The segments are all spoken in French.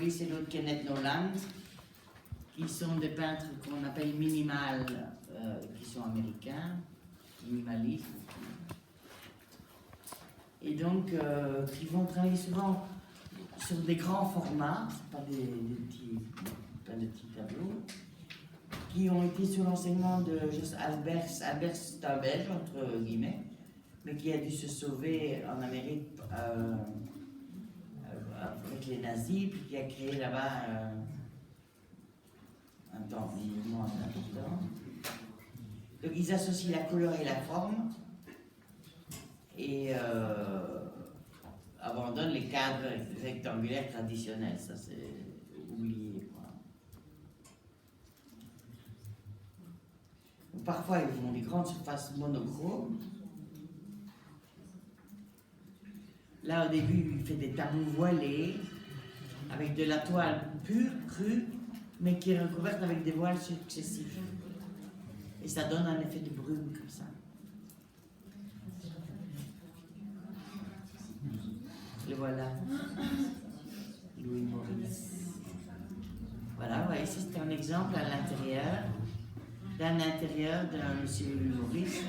voyez, c'est l'autre Kenneth Noland, qui sont des peintres qu'on appelle minimal, qui sont américains, minimalistes. Et donc, qui vont travailler souvent sur des grands formats, pas des petits tableaux, qui ont été sous l'enseignement de Albert Stabel, entre guillemets, mais qui a dû se sauver en Amérique avec les nazis, puis qui a créé là-bas un mouvement important. Donc ils associent la couleur et la forme et abandonnent les cadres rectangulaires traditionnels. Ça, c'est oublié, quoi. Parfois, ils font des grandes surfaces monochromes. Là, au début, il fait des tableaux voilés avec de la toile pure, crue, mais qui est recouverte avec des voiles successifs. Et ça donne un effet de brume comme ça. Le voilà. Louis Maurice. Voilà, vous voyez, c'est un exemple à l'intérieur, d'un intérieur de monsieur Louis Maurice.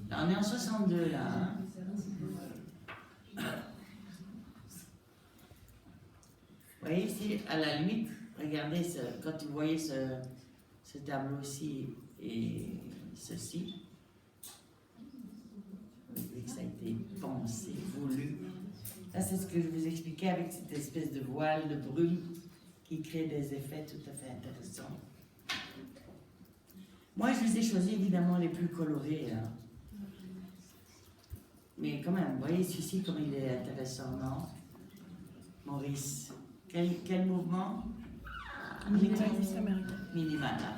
Là, on est en 62, là. Hein? Vous voyez ici, à la limite, regardez, quand vous voyez ce tableau-ci et ceci, vous voyez que ça a été pensé, voulu. Là, c'est ce que je vous expliquais avec cette espèce de voile de brume qui crée des effets tout à fait intéressants. Moi, je vous ai choisi évidemment les plus colorés. Hein. Mais quand même, vous voyez celui-ci comme il est intéressant, non? Maurice. Quel mouvement? Minimaliste américain. Minimal. Hein?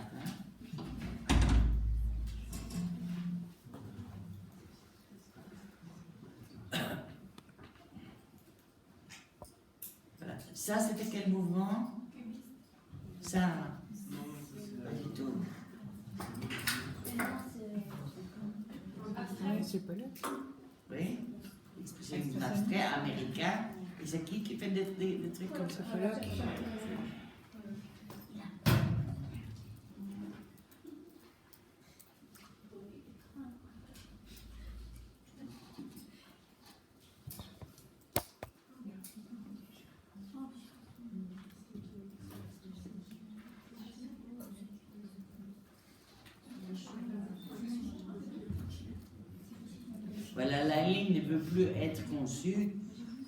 Voilà. Ça, c'était quel mouvement? Ça, pas du tout. Oui, c'est pas là. Oui, c'est un abstrait américain. Et c'est qui fait des trucs comme ça? C'est pas là. Voilà, la ligne ne peut plus être conçue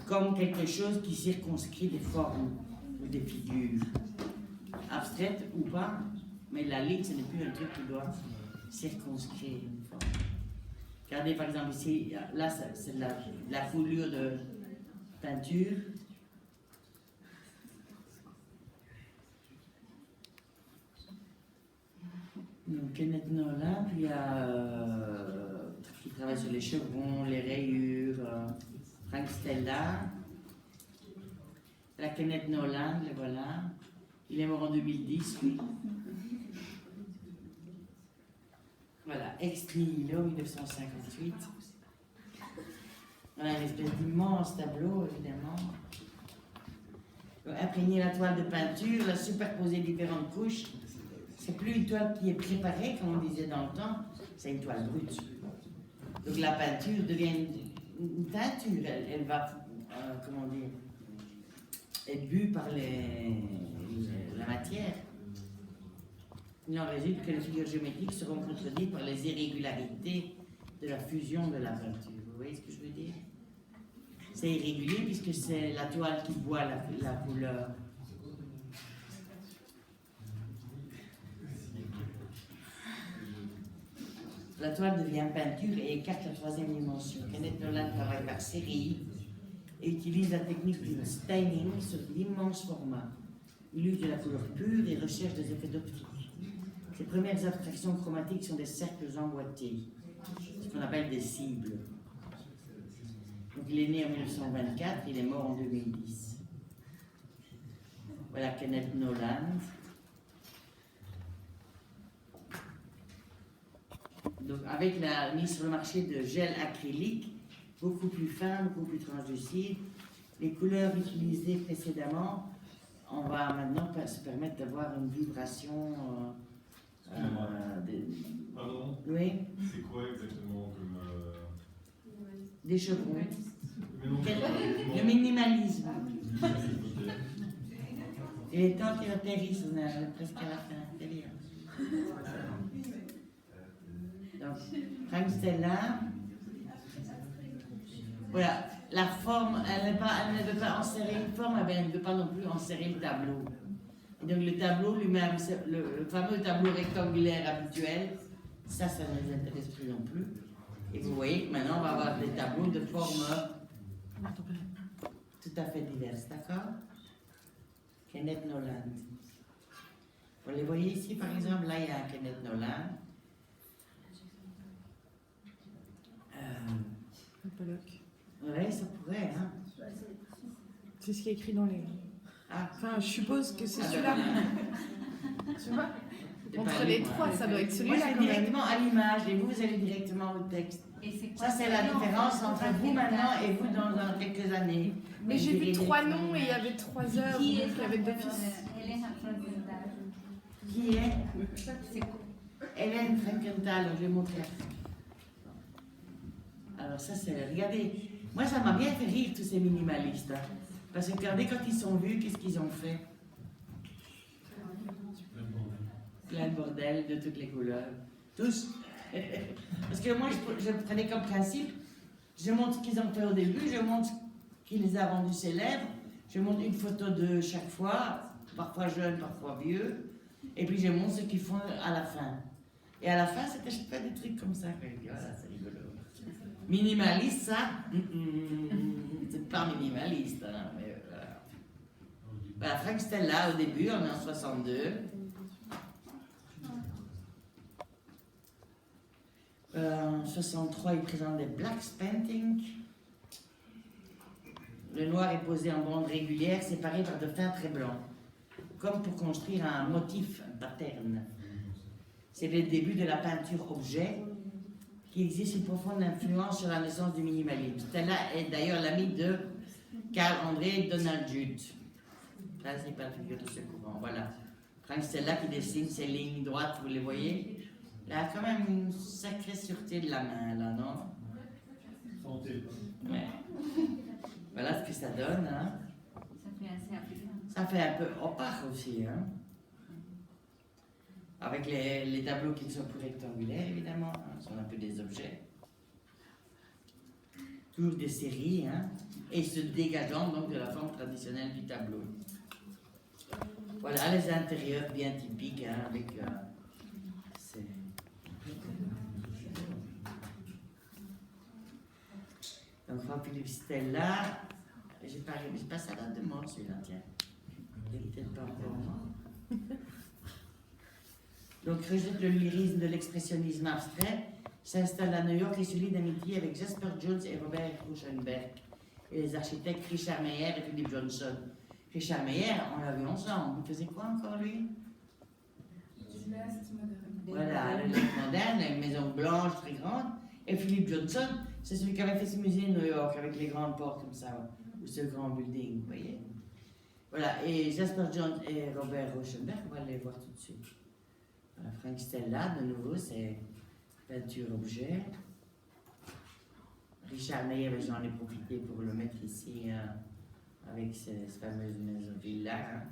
comme quelque chose qui circonscrit des formes ou des figures, abstraites ou pas, mais la ligne, ce n'est plus un truc qui doit circonscrire une forme. Regardez par exemple ici, là c'est la foulure de peinture. Donc Kenneth Noland, puis il y a qui travaille sur les chevrons, les rayures, Frank Stella, la Kenneth Noland, le voilà. Il est mort en 2010, oui. Voilà, ex-nihilo 1958. Voilà une espèce d'immense tableau, évidemment. Imprégner la toile de peinture, la superposer différentes couches. C'est plus une toile qui est préparée, comme on disait dans le temps, c'est une toile brute. Donc la peinture devient une teinture, elle va, comment dire, être vue par la matière. Il en résulte que les figures géométriques seront contredites par les irrégularités de la fusion de la peinture. Vous voyez ce que je veux dire? C'est irrégulier puisque c'est la toile qui voit la couleur. La toile devient peinture et écarte la troisième dimension. Kenneth Noland travaille par série et utilise la technique du staining sur d'immenses formats. Il use de la couleur pure et recherche des effets d'optique. Ses premières abstractions chromatiques sont des cercles emboîtés, ce qu'on appelle des cibles. Donc il est né en 1924, il est mort en 2010. Voilà Kenneth Noland. Donc avec la mise sur le marché de gel acrylique, beaucoup plus fin, beaucoup plus translucide, les couleurs utilisées précédemment on va maintenant se permettre d'avoir une vibration. Pardon? Oui, C'est quoi exactement comme. des chevrons. Le Le minimalisme. Ok. Il est temps qu'il atterrisse, on est presque à la fin. C'est bien. Donc, Frank Stella. Voilà, la forme, elle ne veut pas enserrer une forme, mais elle ne veut pas non plus enserrer le tableau. Et donc le tableau lui-même, le fameux tableau rectangulaire habituel, ça ne nous intéresse plus non plus. Et vous voyez que maintenant on va avoir des tableaux de formes tout à fait diverses, d'accord? Kenneth Noland. Vous les voyez ici par exemple, là il y a un Kenneth Noland. Pollock. Oui, ça pourrait, hein? C'est ce qui est écrit dans les. Ah, Enfin, je suppose que c'est Ah, celui-là. ben, Tu vois? c'est Entre pas les lui, trois, moi. ça doit être Moi, celui-là c'est quand même. directement à l'image et vous allez directement au texte. Et c'est quoi Ça, c'est la différence entre vous maintenant et vous dans quelques années. Mais j'ai vu 3 noms et il y avait 3 heures, donc Qui il est y avait 2 fils. Elena Frankenthal. Qui est C'est quoi? Hélène Frankenthal, je l'ai montré. Alors ça, c'est... Regardez, moi, ça m'a bien fait rire, tous ces minimalistes. Hein. Parce que regardez, quand ils sont vus, qu'est-ce qu'ils ont fait? Plein de bordel de toutes les couleurs. Tous. Parce que moi, je prenais comme principe, je montre ce qu'ils ont fait au début, je montre ce qui les a rendus célèbres, je montre une photo de chaque fois, parfois jeune, parfois vieux, et puis je montre ce qu'ils font à la fin. Et à la fin, c'était je fais des trucs comme ça. Je dis, voilà, c'est rigolo. Minimaliste, ça, c'est pas minimaliste. Hein, mais voilà. Voilà, Frank Stella, au début, on est en 62. En 63, il présente des blacks painting. Le noir est posé en bande régulière, séparé par de fins traits blancs, comme pour construire un motif, un pattern. C'est le début de la peinture objet, qui existe une profonde influence sur la naissance du minimalisme. Stella est d'ailleurs l'ami de Carl-André Donald Judd. Là, c'est pas la figure de ce courant. Voilà. Frank Stella qui dessine ses lignes droites, vous les voyez? Il a quand même une sacrée sûreté de la main, là, non? Santé. Ouais. Voilà ce que ça donne, hein? Ça fait assez africain. Ça fait un peu opaque aussi, hein? Avec les tableaux qui ne sont plus rectangulaires, évidemment, hein, sont un peu des objets. Toujours des séries, hein? Et se dégageant donc de la forme traditionnelle du tableau. Voilà les intérieurs bien typiques, hein, avec... Donc, Jean-Philippe Stella, j'ai pas sa date de mort, celui-là, tiens. Il est peut-être pas encore mort. Donc, rejette le lyrisme de l'expressionnisme abstrait, s'installe à New York et se lie d'amitié avec Jasper Johns et Robert Rauschenberg, et les architectes Richard Meyer et Philip Johnson. Richard Meyer, on l'a vu ensemble. Il faisait quoi encore, lui? Voilà, le livre moderne, une maison blanche très grande. Et Philip Johnson, c'est celui qui avait fait ce musée de New York avec les grandes portes comme ça, ou ce grand building, vous voyez. Voilà, et Jasper Johns et Robert Rauschenberg, on va les voir tout de suite. Voilà, Frank Stella, de nouveau, c'est peinture objet. Richard Meyer, j'en ai profité pour le mettre ici avec ces fameuses maisons villas. Hein.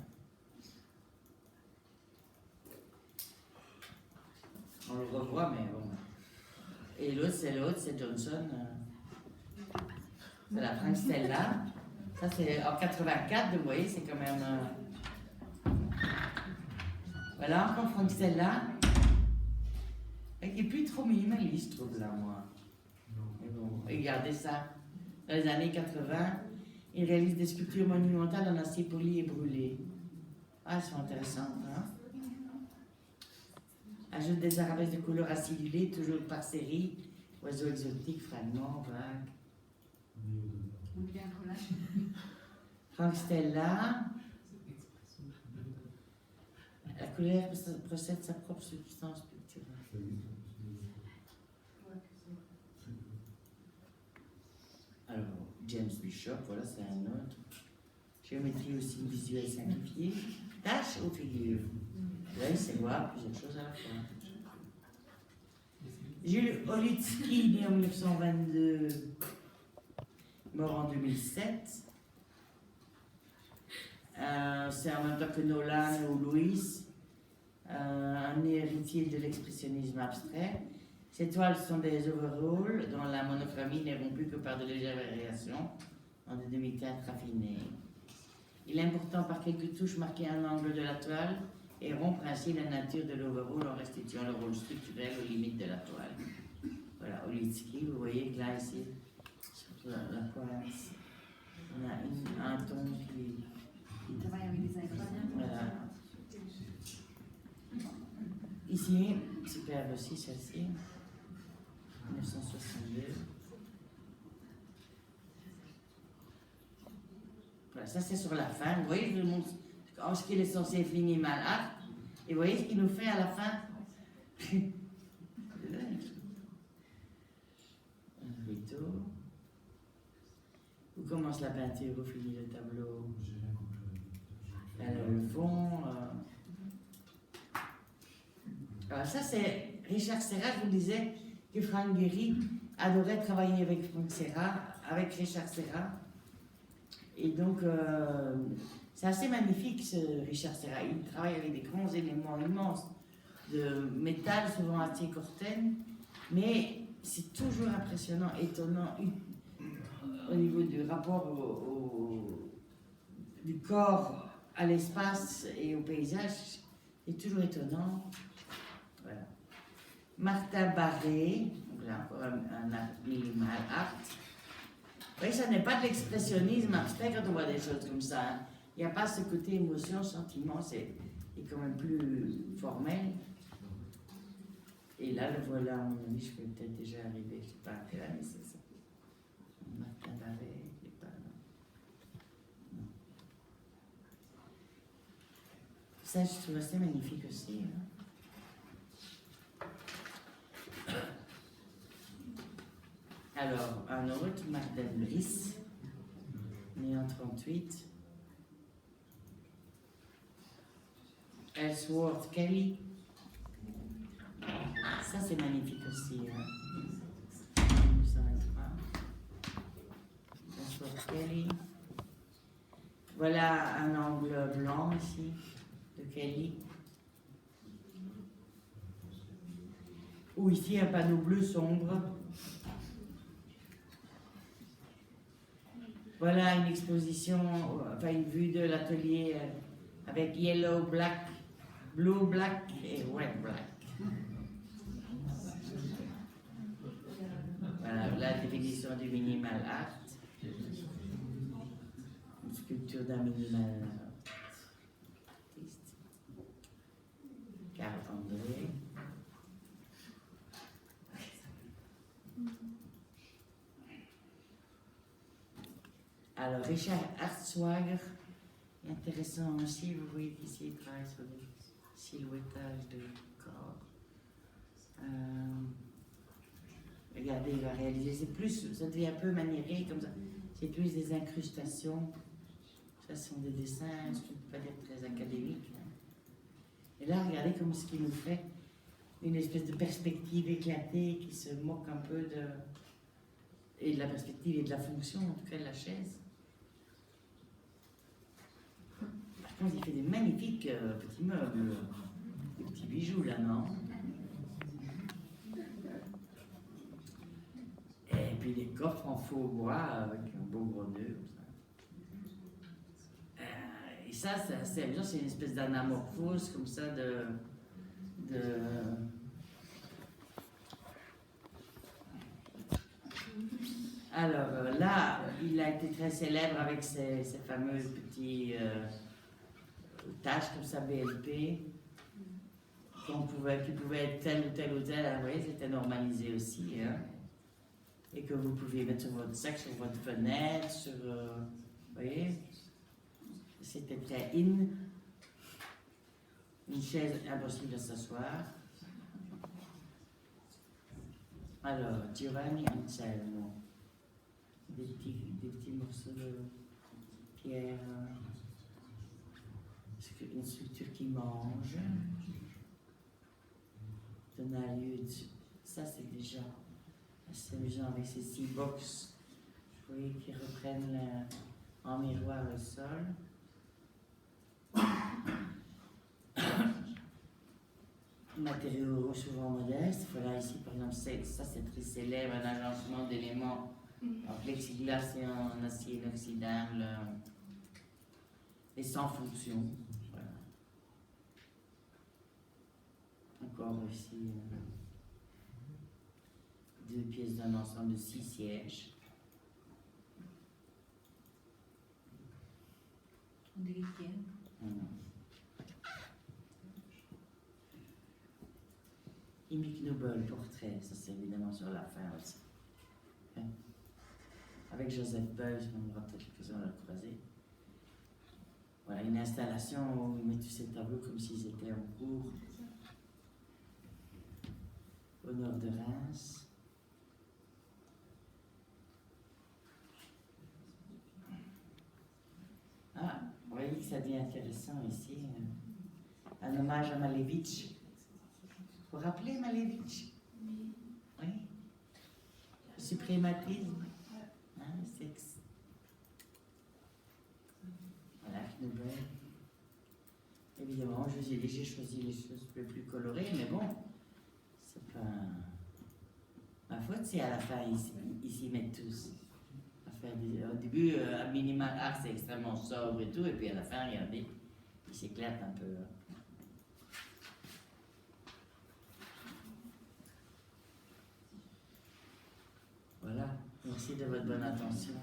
On le revoit, mais bon. Et l'autre, c'est Johnson. C'est la Frank Stella. Ça, c'est en 84, vous voyez, c'est quand même... Voilà, encore Frank Stella. Et qui est plus trop minimaliste, je trouve, là, moi. Mais bon, regardez ça. Dans les années 80, il réalise des sculptures monumentales en acier poli et brûlé. Ah, elles sont intéressantes, hein? Ajoute des arabesques de couleurs acidulées, toujours par série. Oiseaux exotiques, fragments, vagues. On fait un collage. Frank Stella. La couleur possède sa propre substance picturale. Alors, James Bishop, voilà, c'est un autre. Géométrie aussi visuelle simplifiée. Tâches aux figures. Là, il sait voir plusieurs choses à la fois. Jules Olitsky, né en 1922, mort en 2007. C'est en même temps que Nolan ou Louis, un héritier de l'expressionnisme abstrait. Ces toiles sont des overalls dont la monochronie n'est rompue que par de légères variations dans des demi-teintes raffinées. Il est important par quelques touches marquer un angle de la toile et rompre ainsi la nature de l'overall en restituant le rôle structurel aux limites de la toile. Voilà, Olitsky, vous voyez que là, ici, sur la pointe, on a un ton qui... Il travaille avec des iPhones. Voilà. Ici, superbe aussi celle-ci, 1962. Voilà, ça c'est sur la fin. Vous voyez, je vous montre ce qu'il est censé être minimal art. Et vous voyez ce qu'il nous fait à la fin. Un rideau. Où commence la peinture, vous finissez le tableau. Le fond. Alors ça c'est Richard Serra, je vous disais que Frank Gehry adorait travailler avec Frank Serra, avec Richard Serra. Et donc c'est assez magnifique ce Richard Serra. Il travaille avec des grands éléments immenses de métal, souvent assez corten, mais c'est toujours impressionnant, étonnant au niveau du rapport du corps à l'espace et au paysage. C'est toujours étonnant. Voilà. Martha Barré, donc là encore un art minimal art. Oui, ça n'est pas de l'expressionnisme abstrait quand on voit des choses comme ça. Hein. Il n'y a pas ce côté émotion, sentiment, c'est quand même plus formel. Et là, le voilà, à mon avis, je peux peut-être déjà arriver, je ne sais pas à quelle année c'est ça. Martha Barré, je ne sais pas. Non. Ça, je trouve assez magnifique aussi. Hein. Alors, un autre, Martin Brice, né en 1938. Ellsworth Kelly. Ça, c'est magnifique aussi. Hein. 1923. Ellsworth Kelly. Voilà un angle blanc ici, de Kelly. Ou ici, un panneau bleu sombre. Voilà une exposition, enfin une vue de l'atelier avec yellow, black, blue, black et red, black. Voilà la définition du minimal art. Une sculpture d'un minimal artiste. Carl André. Alors, Richard Hartzwager, intéressant aussi, vous voyez qu'ici il travaille sur le silhouettage de corps. Regardez, il va réaliser, c'est plus, ça devient un peu maniéré comme ça, c'est plus des incrustations. Ça sont des dessins, je ne peux pas dire très académiques. Hein. Et là, regardez comme ce qu'il nous fait, une espèce de perspective éclatée qui se moque un peu et de la perspective et de la fonction, en tout cas de la chaise. Par contre, il fait des magnifiques petits meubles, des petits bijoux là, non? Et puis des coffres en faux bois avec un beau gros nœud. Et ça, c'est une espèce d'anamorphose comme ça Alors là, il a été très célèbre avec ces fameux petits tâches comme ça, BLP, qui pouvaient être tel ou tel ou tel. Vous voyez, c'était normalisé aussi. Hein? Et que vous pouviez mettre sur votre sac, sur votre fenêtre, sur... vous voyez, c'était très in. Une chaise impossible à s'asseoir. Alors, Giovanni Anselmo. Des petits morceaux de pierre, une structure qui mange. Tonalieu, ça c'est déjà assez amusant avec ces 6 box, vous voyez, qui reprennent en miroir le sol. Matériaux souvent modestes. Voilà, ici par exemple, ça c'est très célèbre, un agencement d'éléments en plexiglas et en acier inoxydable et sans fonction. Voilà. Encore ici 2 pièces d'un ensemble de 6 sièges. On dirait qu'il Imic Noble, portrait, ça c'est évidemment sur la fin aussi. Hein? Avec Joseph Beuys, on aura peut-être l'occasion de le croiser. Voilà, une installation où il met tous ces tableaux comme s'ils étaient en cours. Au nord de Reims. Ah, vous voyez que ça devient intéressant ici. Un hommage à Malevich. Vous vous rappelez Malevich? Oui. Le suprématisme. Hein, le sexe. Voilà, Knoebel. Évidemment, je vous ai dit, j'ai choisi les choses un peu plus colorées, mais bon, c'est pas ma faute si à la fin ils s'y mettent tous. Au début, Minimal Art c'est extrêmement sobre et tout, et puis à la fin, regardez, ils s'éclatent un peu. Voilà, merci de votre bonne attention.